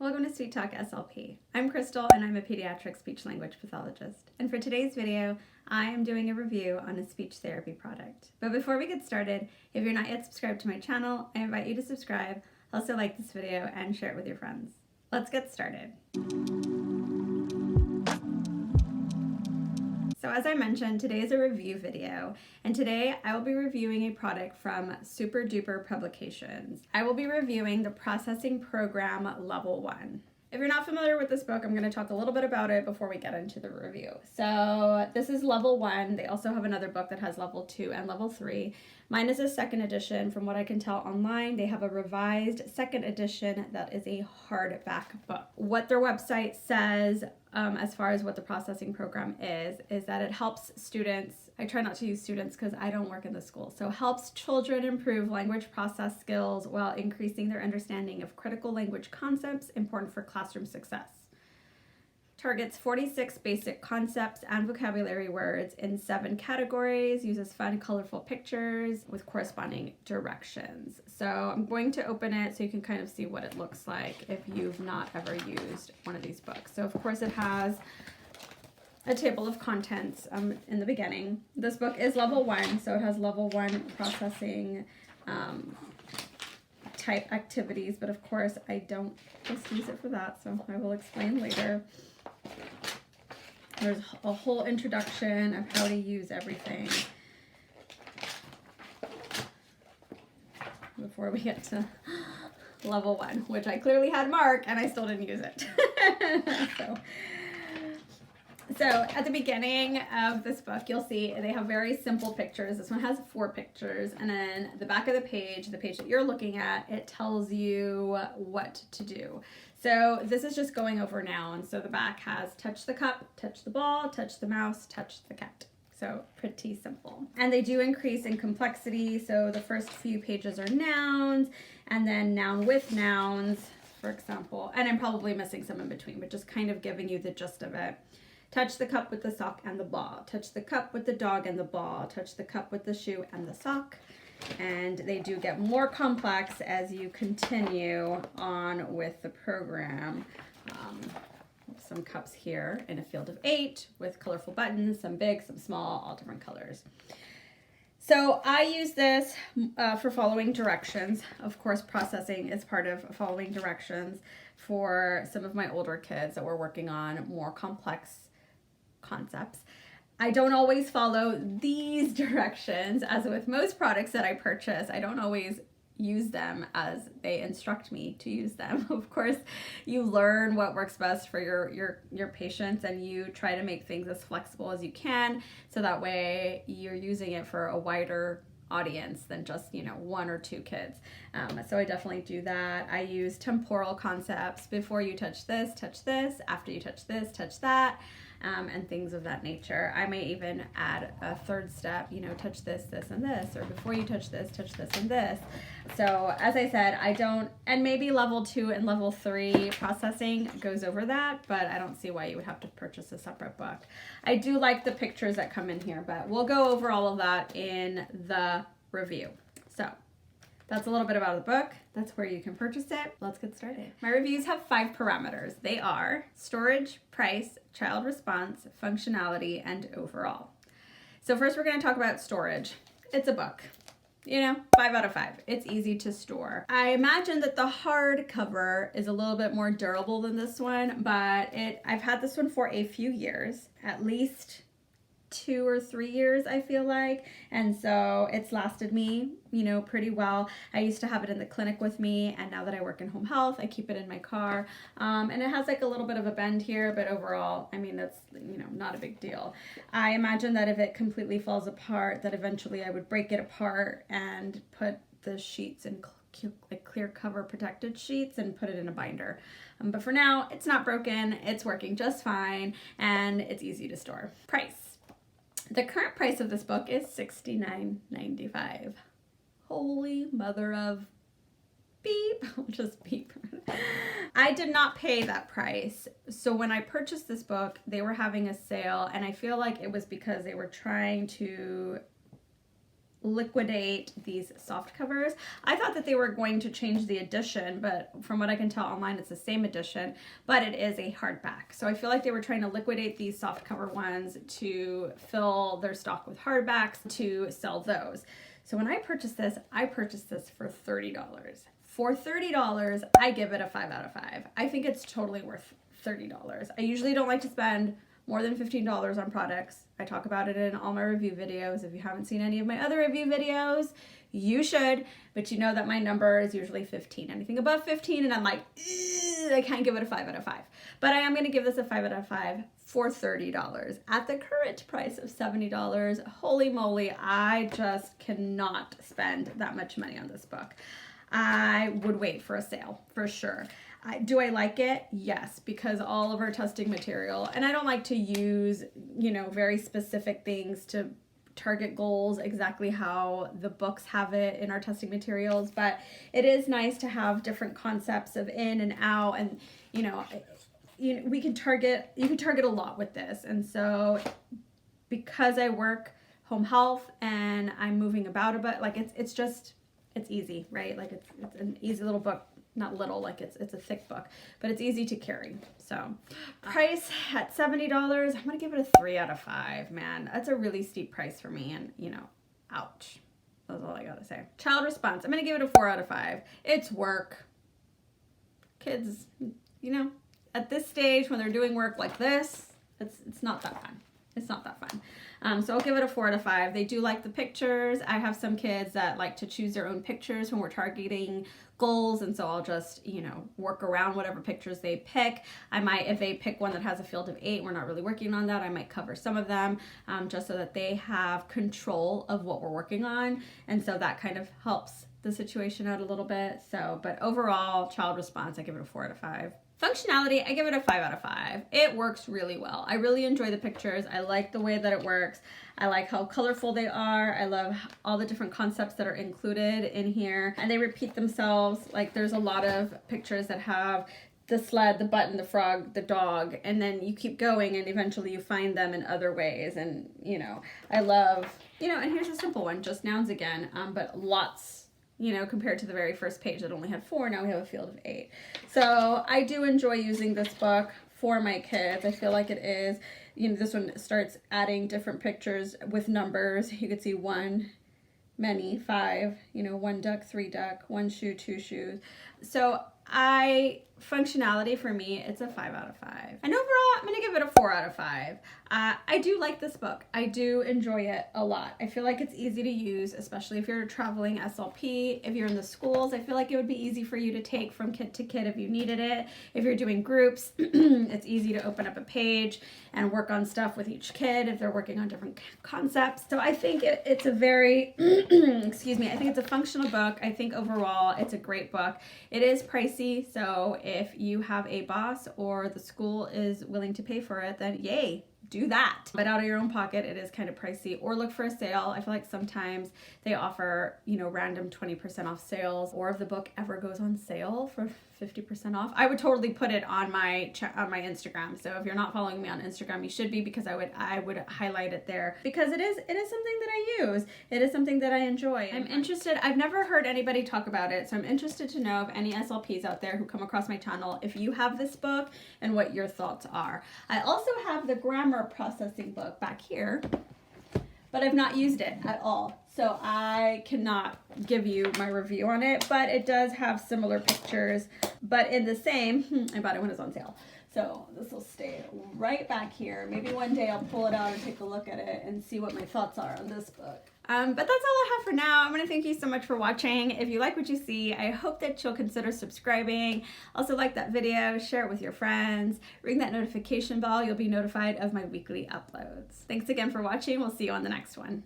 Welcome to Sweet Talk SLP. I'm Krystle and I'm a pediatric speech-language pathologist. And for today's video, I am doing a review on a speech therapy product. But before we get started, if you're not yet subscribed to my channel, I invite you to subscribe, also like this video, and share it with your friends. Let's get started. So as I mentioned, today is a review video, and today I will be reviewing a product from Super Duper Publications. I will be reviewing the Processing Program Level 1. If you're not familiar with this book, I'm going to talk a little bit about it before we get into the review. So this is Level 1. They also have another book that has Level 2 and Level 3. Mine is a second edition. From what I can tell online, they have a revised second edition that is a hardback book. What their website says as far as what the processing program is that it helps students, I try not to use students because I don't work in the school, so helps children improve language process skills while increasing their understanding of critical language concepts important for classroom success. Targets 46 basic concepts and vocabulary words in 7 categories, uses fun, colorful pictures with corresponding directions. So I'm going to open it so you can kind of see what it looks like if you've not ever used one of these books. So of course it has a table of contents in the beginning. This book is Level 1, so it has Level 1 processing type activities, but of course I don't just use it for that, so I will explain later. There's a whole introduction of how to use everything before we get to Level 1, which I clearly had marked and I still didn't use it. So at the beginning of this book, you'll see they have very simple pictures. This one has 4 pictures, and then the back of the page that you're looking at, it tells you what to do. So this is just going over nouns. So the back has touch the cup, touch the ball, touch the mouse, touch the cat. So pretty simple. And they do increase in complexity. So the first few pages are nouns, and then noun with nouns, for example. And I'm probably missing some in between, but just kind of giving you the gist of it. Touch the cup with the sock and the ball. Touch the cup with the dog and the ball. Touch the cup with the shoe and the sock. And they do get more complex as you continue on with the program. Some cups here in a field of 8 with colorful buttons, some big, some small, all different colors. So I use this for following directions. Of course, processing is part of following directions for some of my older kids that we're working on more complex concepts. I don't always follow these directions. As with most products that I purchase, I don't always use them as they instruct me to use them. Of course, you learn what works best for your patients, and you try to make things as flexible as you can, so that way you're using it for a wider audience than just 1 or 2 kids. So I definitely do that. I use temporal concepts. Before you touch this, after you touch this, touch that, and things of that nature. I may even add a third step, touch this, this, and this, or before you touch this, and this. So as I said, I don't, and maybe Level 2 and Level 3 processing goes over that, but I don't see why you would have to purchase a separate book. I do like the pictures that come in here, but we'll go over all of that in the review. So that's a little bit about the book. That's where you can purchase it. Let's get started. My reviews have 5 parameters. They are storage, price, child response, functionality, and overall. So first we're going to talk about storage. It's a book. 5 out of 5. It's easy to store. I imagine that the hardcover is a little bit more durable than this one, but I've had this one for a few years, at least 2 or 3 years, I feel like, and so it's lasted me pretty well. I used to have it in the clinic with me, and now that I work in home health, I keep it in my car, and it has like a little bit of a bend here, but overall, I mean, that's not a big deal. I imagine that if it completely falls apart, that eventually I would break it apart and put the sheets in like clear cover protected sheets and put it in a binder, but for now it's not broken, it's working just fine, and it's easy to store. Price. The current price of this book is $69.95. Holy mother of beep, just beep. I did not pay that price. So when I purchased this book, they were having a sale, and I feel like it was because they were trying to liquidate these soft covers. I thought that they were going to change the edition, but from what I can tell online, it's the same edition, but it is a hardback. So I feel like they were trying to liquidate these soft cover ones to fill their stock with hardbacks to sell those. So when I purchased this for $30. For $30, I give it a 5 out of 5. I think it's totally worth $30. I usually don't like to spend more than $15 on products. I talk about it in all my review videos. If you haven't seen any of my other review videos, you should, but you know that my number is usually 15. Anything above 15 and I'm like, I can't give it a 5 out of 5. But I am going to give this a 5 out of 5 for $30. At the current price of $70, holy moly, I just cannot spend that much money on this book. I would wait for a sale for sure. Do I like it? Yes, because all of our testing material, and I don't like to use, very specific things to target goals exactly how the books have it in our testing materials, but it is nice to have different concepts of in and out, and you can target a lot with this. And so because I work home health and I'm moving about a bit, like it's easy, right? Like it's an easy little book. Not little, like it's a thick book, but it's easy to carry. So price at $70, I'm gonna give it a 3 out of 5, man. That's a really steep price for me, and ouch. That's all I gotta say. Child response, I'm gonna give it a 4 out of 5. It's work. Kids, at this stage when they're doing work like this, it's not that fun. It's not that fun. So I'll give it a 4 out of 5. They do like the pictures. I have some kids that like to choose their own pictures when we're targeting goals, and so I'll just, work around whatever pictures they pick. I might, if they pick one that has a field of 8, we're not really working on that, I might cover some of them, just so that they have control of what we're working on, and so that kind of helps the situation out a little bit. So, but overall, child response, I give it a 4 out of 5. Functionality, I give it a 5 out of 5. It works really well. I really enjoy the pictures. I like the way that it works. I like how colorful they are. I love all the different concepts that are included in here. And they repeat themselves. Like there's a lot of pictures that have the sled, the button, the frog, the dog, and then you keep going and eventually you find them in other ways. And, I love, and here's a simple one, just nouns again, but lots. Compared to the very first page that only had 4, now we have a field of 8. So I do enjoy using this book for my kids. I feel like it is, this one starts adding different pictures with numbers. You could see 1, many, 5, 1 duck, 3 duck, 1 shoe, 2 shoes. So functionality for me, it's a 5 out of 5. And overall, I'm gonna give it a 4 out of 5. I do like this book. I do enjoy it a lot. I feel like it's easy to use, especially if you're a traveling SLP. If you're in the schools, I feel like it would be easy for you to take from kid to kid if you needed it. If you're doing groups, it's easy to open up a page and work on stuff with each kid if they're working on different concepts. So I think it's a very, excuse me, I think it's a functional book. I think overall it's a great book. It is pricey, so if you have a boss or the school is willing to pay for it, then yay, do that. But out of your own pocket, it is kind of pricey, or look for a sale. I feel like sometimes they offer, random 20% off sales, or if the book ever goes on sale for 50% off. I would totally put it on my Instagram. So if you're not following me on Instagram, you should be, because I would highlight it there, because it is something that I use. It is something that I enjoy. I'm interested. I've never heard anybody talk about it, so I'm interested to know if any SLPs out there who come across my channel, if you have this book and what your thoughts are. I also have the grammar processing book back here, but I've not used it at all. So I cannot give you my review on it, but it does have similar pictures, but in the same, I bought it when it was on sale. So this will stay right back here. Maybe one day I'll pull it out and take a look at it and see what my thoughts are on this book. But that's all I have for now. I'm going to thank you so much for watching. If you like what you see, I hope that you'll consider subscribing. Also like that video, share it with your friends, ring that notification bell. You'll be notified of my weekly uploads. Thanks again for watching. We'll see you on the next one.